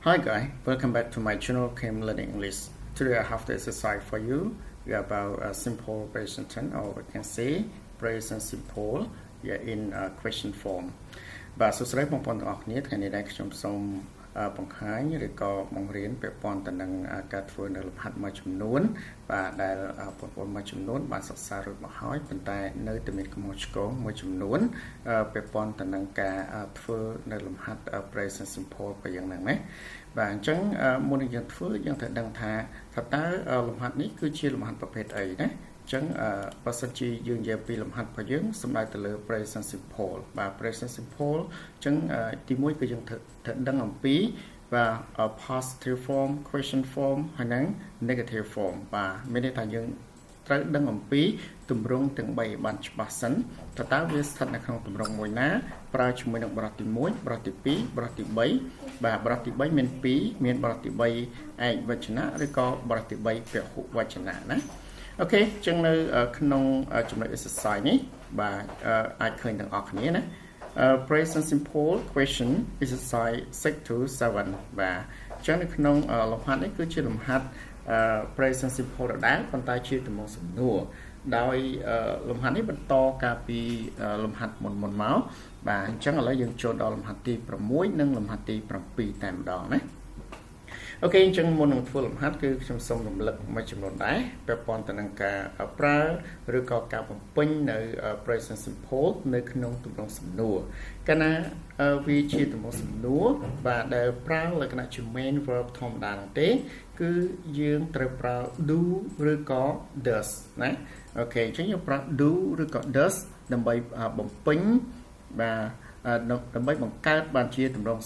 Hi guys, welcome back to my channel Cam Learning English. Today I have the exercise for you about a simple present tense, or we can say present simple in question form. បាទសួស្តីបងប្អូនទាំងអស់គ្នាថ្ងៃនេះដែរខ្ញុំសូមបង្ហាញឬក៏បង្រៀនពាក់ព័ន្ធទៅនឹងការធ្វើនៅលំហាត់មួយចំនួនបាទដែលបងប្អូនមួយចំនួនបានសិក្សារួចមកហើយប៉ុន្តែនៅតែមានកំហុសឆ្គងមួយចំនួនពាក់ព័ន្ធទៅនឹងការធ្វើនៅលំហាត់ present simple បែបយ៉ាងហ្នឹងណាបាទអញ្ចឹងមុននឹងយើងធ្វើយើងត្រូវដឹងថាតើលំហាត់នេះគឺជាលំហាត់ប្រភេទអីណាអញ្ចឹងបើសិនជាយើងនិយាយពីលំហាត់របស់យើងសំដៅទៅលើ present simple បាទ present simple អញ្ចឹងទី1គឺយើងត្រូវដឹងអំពីបាទ positive form question form ហើយនិង negative form បាទមានន័យថាយើងត្រូវដឹងអំពីទម្រង់ទាំង3ឲ្យបានច្បាស់សិនតើវាស្ថិតនៅក្នុងទម្រង់មួយណាប្រើជាមួយនឹងបរិបទទី1បរិបទទី2បរិបទទី3បាទបរិបទទី3មាន2មានបរិបទទី3ឯកវចនៈឬក៏បរិបទទី3ពហុវចនៈណាអូខេអញ្ចឹងនៅក្នុងចំណុច exercise នេះបាទអាចឃើញទាំងអស់គ្នាណា present simple question exercise 6 to 7 បាទអញ្ចឹងនៅក្នុងលំហាត់នេះគឺជាលំហាត់ present simple ដដែលប៉ុន្តែជាទម្រង់សំណួរដោយលំហាត់នេះបន្តការពីលំហាត់មុនមកបាទអញ្ចឹងឥឡូវយើងចូលដល់លំហាត់ទី6និងលំហាត់ទី7តែម្ដងណាអូខេអញ្ចឹងមុននឹងធ្វើលំហាត់គឺខ្ញុំសូមរំលឹកមួយចំនួនដែរពាក់ព័ន្ធទៅនឹងការប្រើឬក៏ការបំពេញនៅ present simple នៅក្នុងទម្រង់សំណួរកាលណាវាជាទម្រង់សំណួរបាទដែលប្រើលក្ខណៈជា main verb ធម្មតានោះទេគឺយើងត្រូវប្រើ do ឬក៏ does ណាអូខេអញ្ចឹងយើងប្រើ do ឬក៏ does ដើម្បីបំពេញបាទដើម្បីបង្កើតបានជាទម្រង់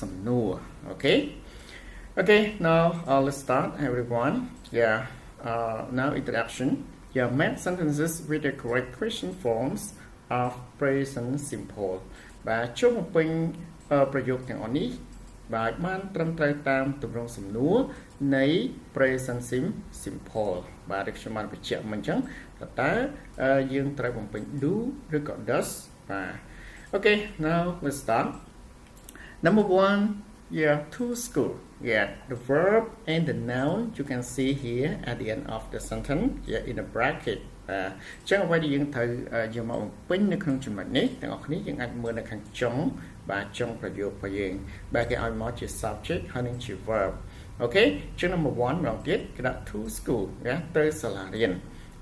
សំណួរអូខេOkay, now let's start, everyone. Yeah, now introduction. Yeah, make sentences with the correct question forms of present simple. បាទចូលបំពេញប្រយោគទាំងអស់នេះបាទបានត្រឹមត្រូវតាមទម្រង់សំណួរនៃ present simple បាទខ្ញុំបានបញ្ជាក់មិញអញ្ចឹងតើយើងត្រូវបំពេញ do ឬក៏ does បាទ Okay, now let's start. Number 1, yeah, to school. Yeah, the verb and the noun you can see here at the end of the sentence, yeah, in a bracket. ចឹងអ្វីដែលយើងត្រូវយកមកបំពេញនៅក្នុងចំណុចនេះទាំងអស់គ្នាយើងអាចមើលនៅខាងចុងបាទចុងប្រយោគរបស់យើងបាទគេឲ្យមកជា subject ហើយនឹងជា verb អូខេចឹង number 1 ម្ដងទៀតគេដាក់ to school ណាទៅសាលារៀន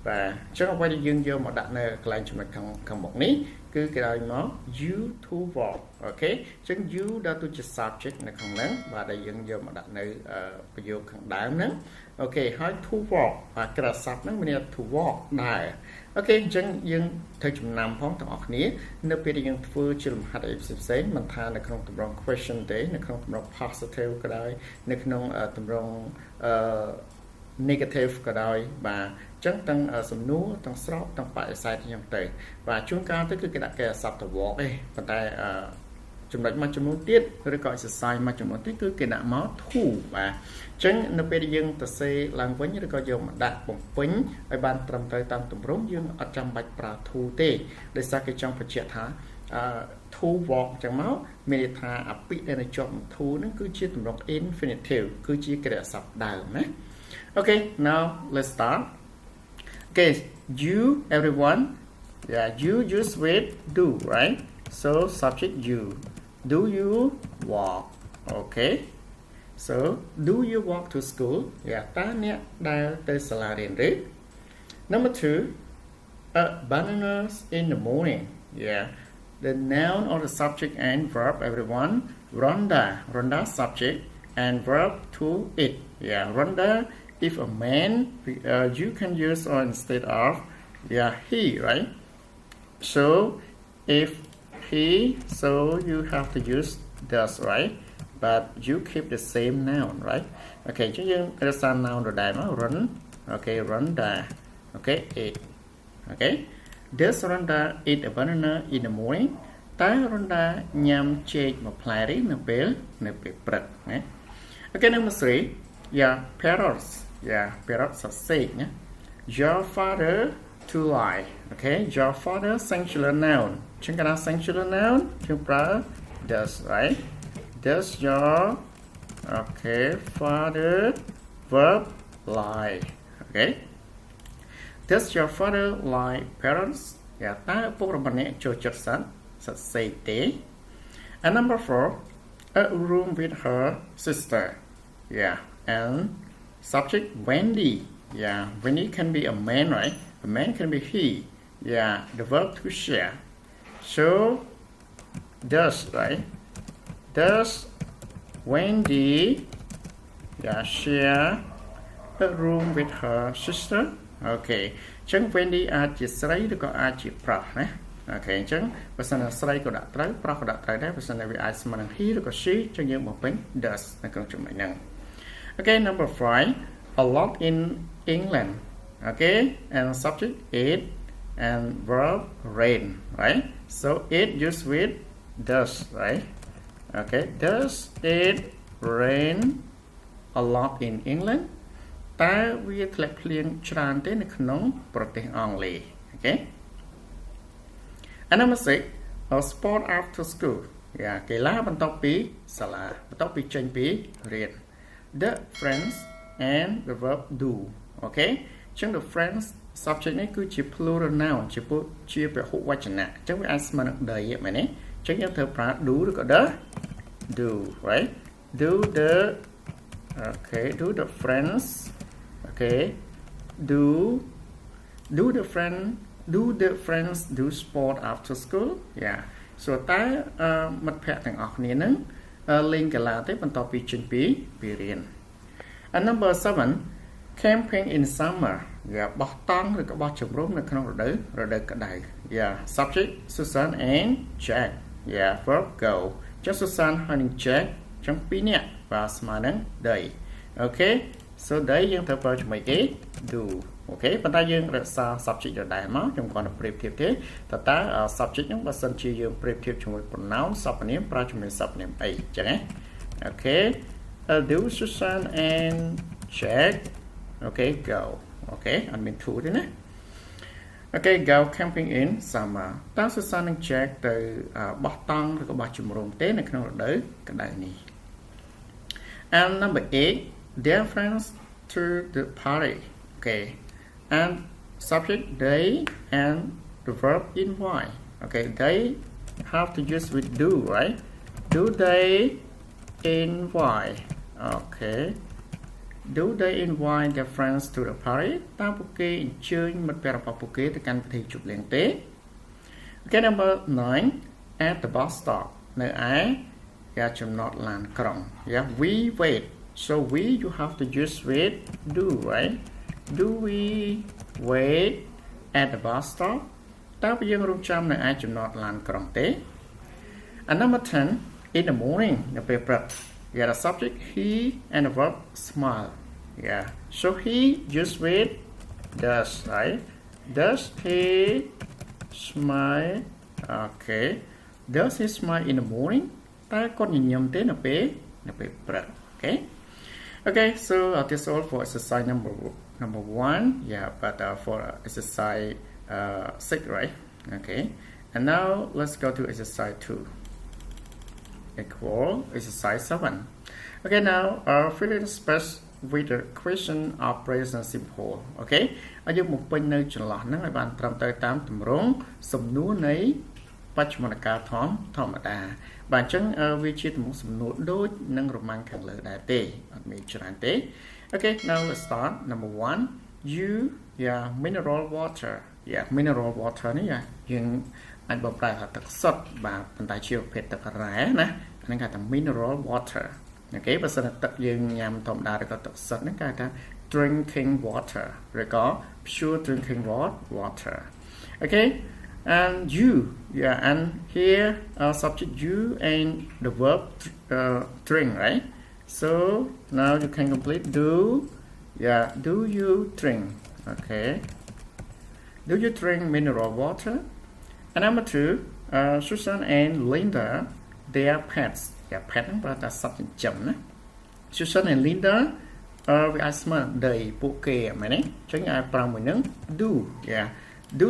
បាទចឹងអ្វីដែលយើងយកមកដាក់នៅកន្លែងចំណុចខាងមុខនេះគឺគេឲ្យមក you to walk អូខេចឹង you ដល់ទៅជា subject នៅខាងហ្នឹងបាទដែលយើងយកមកដាក់នៅប្រយោគខាងដើមហ្នឹងអូខេហើយ to walk បាទក្រៅស័ព្ទហ្នឹងមានន័យថា to walk ដែរអូខេអញ្ចឹងយើងត្រូវចំណាំផងទាំងអស់គ្នានៅពេលដែលយើងធ្វើជាលំហាត់អីផ្សេងៗមិនថានៅក្នុងទម្រង់ question ទេនៅក្នុងទម្រង់ positive ក៏ដោយនៅក្នុងទម្រង់negative ក៏ដោយបាទអញ្ចឹងទាំងសំណួរទាំងស្របទាំងបដិសេធអញ្ចឹងទៅបាទជួនកាលទៅគឺគេដាក់គេស័ព្ទ to walk ទេប៉ុន្តែចំណុចមួយចំនួនទៀតឬក៏ exercise មួយចំនួនទៀតគឺគេដាក់មក to បាទអញ្ចឹងនៅពេលដែលយើងទៅសេឡើងវិញឬក៏យកមកដាក់បំពេញឲ្យបានត្រឹមត្រូវតាមទម្រង់យើងអត់ចាំបាច់ប្រើ to ទេដោយសារគេចង់បញ្ជាក់ថាto walk អញ្ចឹងមកមានន័យថាអាពាក្យដែលនៅជាប់នឹង to ហ្នឹងគឺជាទម្រង់ infinitive គឺជាគ្រាស័ព្ទដើមណា Okay, now let's start. Okay, you, everyone, yeah, you use with do, right? So subject you. Do you walk? Okay. So do you walk to school? Yeah, ta nè đào tới sala riêng đấy. Number 2, bananas in the morning. Yeah, the noun or the subject and verb, everyone. Ronda, Ronda subject and verb to it. Yeah, Ronda. If a man, you can use or instead of, yeah, he, right? So if he, so you have to use does, right? But you keep the same noun, right? Okay, chứ dương ra noun rồi đại mà run, okay, Ronda, okay, eat, okay. Does Ronda eat a banana in the morning? Ta Ronda nhâm chê một plai đấy nè bể bật, okay, number 3, yeah, parrots. Yeah, parrots are say, yeah. Your father to lie. Okay, your father singular noun. Chúng ta singular noun, chúng ta does, right? Does your Okay, father verb like. Okay, does your father like parrots? Yeah, តើឪពុកម្នាក់ចូលចិត្តសត្វសេកទេ and number 4 a room with her sister. Yeah, and subject Wendy. Yeah, Wendy can be a man, right? A man can be he. Yeah, the verb to share. So does, right? Does Wendy share a room with her sister? Okay. ចឹង Wendy អាចជាស្រីឬក៏អាចជាប្រុសណា Okay អញ្ចឹងបើសិនស្រីក៏ដាក់ត្រូវប្រុសក៏ដាក់ត្រូវដែរបើសិនវាអាចស្មើនឹង he ឬក៏ she ចឹងយើងបំពេញ does នៅក្នុងចំណុចហ្នឹង Okay, number 5 a lot in England. Okay, and subject it and verb rain, right? So it used with does, right? Okay, does it rain a lot in England? តើវាធ្លាក់ភ្លៀងច្រើនទេនៅក្នុងប្រទេសអង់គ្លេស Okay. And number 6 a sport after school. Yeah, កីឡាបន្ទាប់ពីសាលាបន្ទាប់ពីចេញពីរៀន the friends and the verb do. Okay. អញ្ចឹង the friends subject នេះគឺជា plural noun ជាពហុវចនៈអញ្ចឹងវាអាចស្មើនឹង they មែនទេអញ្ចឹងយើងត្រូវប្រើ do ឬក៏ the do, right? Do the friends. Okay. Do the friends do sport after school? Yeah. So តើមិត្តភ័ក្តិទាំងអស់គ្នានឹងលេងកីឡាទេបន្ទាប់ពីចេញពីរៀន And number 7 camping in summer. Yeah, បោះតង់ឬក៏បោះជំរំនៅក្នុងរដូវក្តៅ Yeah, subject Susan and Jack. Yeah, verb go. Just Susan ហើយនិង Jack ចឹងពីរនាក់បាទស្មើនឹង they. Okay. So they យើងត្រូវប្រើជាមួយគេ do. Okay ប៉ុន្តែយើងរក្សា subject ដដែលមកខ្ញុំគ្រាន់តែប្រៀបធៀបទេតើ subject ហ្នឹងបើសិនជាយើងប្រៀបធៀបជាមួយ pronoun សព្វនាមប្រើជាមួយសព្វនាមអីចឹងណា Okay. Do Susan and Jack. Okay, go. Okay, អត់មាន to ទេណា Okay, go camping in summer. តើ Susan និង Jack ទៅបោះតង់ឬក៏បោះជំរំទេនៅក្នុងរដូវក្តៅនេះ And number 8 their friends to the party. Okay, and subject they and the verb invite. Okay, they have to use with do, right? Do they invite? Okay. Do they invite their friends to the party? តើពួកគេអញ្ជើញមិត្តភក្តិរបស់ពួកគេទៅកាន់ពិធីជប់លៀងទេ Okay, number 9 at the bus stop នៅឯចំណតឡានក្រុង Yeah, we wait. So we you have to use with do, right? Do we wait at the bus stop? តើយើងរងចាំនៅឯចំណតឡានក្រុងទេ And number 10 in the morning នៅពេលព្រឹក Yeah, the subject he and the verb smile. Yeah, so he used with does, right? Does he smile? Okay. Does he smile in the morning? តើគាត់ញញឹមទេនៅពេលព្រឹក Okay. Okay, so that's all for exercise number 1. Yeah, but for exercise 6, right? Okay. And now let's go to exercise 2. Equal exercise 7. Okay, now fill in space with the question of present simple. Okay, ឲ្យយើងបំពេញនៅចន្លោះហ្នឹងឲ្យបានត្រឹមត្រូវតាមទម្រង់សំណួរនៃបច្ចុប្បន្នកាលធម្មតាបាទអញ្ចឹងវាជាទម្រង់សំណួរដូចនឹងរម៉ាំងខាងលើដែរទេអត់មានច្រើនទេ Okay, now let's start. Number 1, you mineral water. Yeah, mineral water នេះយើងអាចបកប្រែថាទឹកសុទ្ធបាទប៉ុន្តែជាប្រភេទទឹករ៉ែណាហ្នឹងគេថា mineral water. Okay, បើសិនទឹកយើងញ៉ាំធម្មតាឬក៏ទឹកសុទ្ធហ្នឹងគេថា drinking water ឬក៏ pure drinking water. Okay, and you and here subject you and the verb drink, right? So now you can complete do you drink? Okay, do you drink mineral water? And number 2, Susan and Linda, they are pets. Yeah, pet ហ្នឹងប្រើតែសត្វចិញ្ចឹមណា Susan and Linda វាអាចស្មើដីពួកគេមែនទេអញ្ចឹងអាចប្រើមួយនឹង do. Yeah, do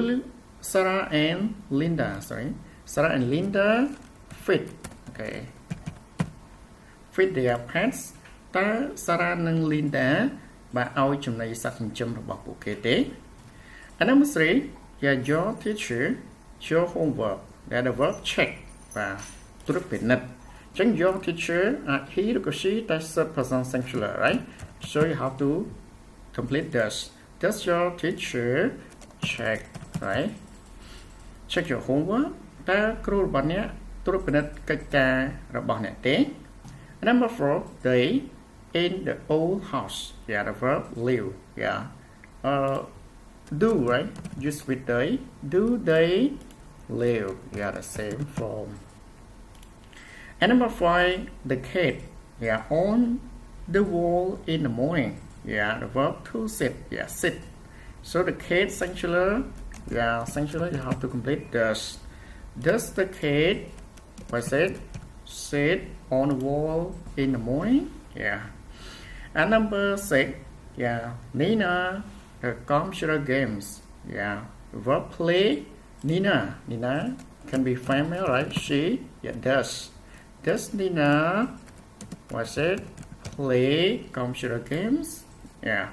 Sarah and Linda fit. Okay, fit their pets. ta Sarah nâng Linda và ao chùm này sát hình châmរបស់ពួកគេទេ And number 3 yeah, your teacher your homework that the verb check បាទត្រួតពិនិត្យចឹង your teacher he ឬក៏ she that's third person singular right so you have to complete this does your teacher check right check your homework តើគ្រូរបស់អ្នកត្រួតពិនិត្យកិច្ចការរបស់អ្នកទេ Number 4 they in the old house yeah the verb live yeah do right use with they do they live yeah the same form and number 5 the cat yeah on the wall in the morning yeah the verb to sit yeah sit so the cat singular yeah singular you have to complete does the cat what is it sit on the wall in the morning yeah and number 6 yeah Nina the computer games yeah verb play Nina can be female right she yeah does Nina what's it play computer games yeah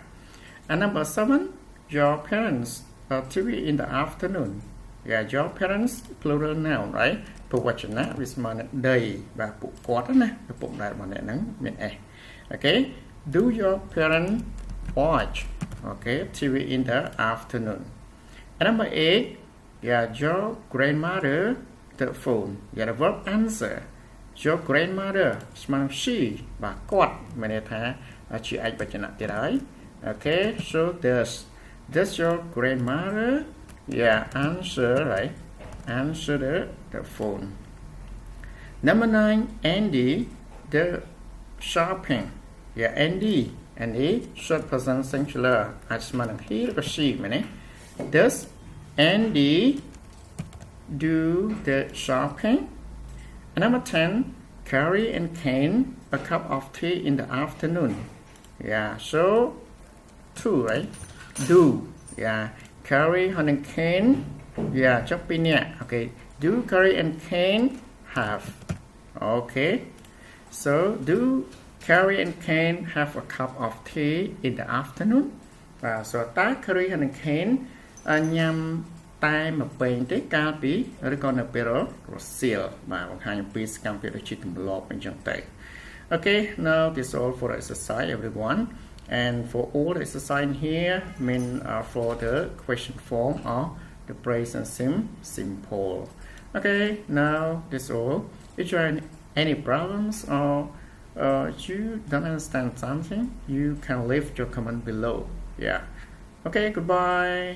and number 7 your parents TV in the afternoon yeah your parents plural noun right ពួកវចនៈវាស្មើនឹង they បាទពួកគាត់ណាពួកដែលរបស់អ្នកហ្នឹងមាន s okay do your parents watch okay TV in the afternoon and number 8 yeah your grandmother the phone yeah the verb answer your grandmother ស្មើនឹង she បាទគាត់មានន័យថាជាឯកវចនៈទៀតហើយ okay so does your grandmother yeah answer right answer the phone number 9 Andy the shopping yeah Andy short person singular អាចស្មើនឹង he ឬក៏ she មែនទេ does Andy do the shopping and number 10 Carrie and Kane a cup of tea in the afternoon yeah so two right do yeah Carrie and Kane yeah ចុះពីរនាក់ okay do Carrie and Kane have okay so do Carrie and Kane have a cup of tea in the afternoon បាទ so តើ Carrie and Kane ញ៉ាំតែមួយពេងទេកាលពីឬក៏នៅពេលរសៀលបាទបង្ហាញអំពីសកម្មភាពជាទម្លាប់អញ្ចឹងទៅ okay now this is all for the exercise everyone and for all the exercise here mean for the question form or the present simple okay now this is all if you have any problems or you don't understand something you can leave your comment below yeah okay goodbye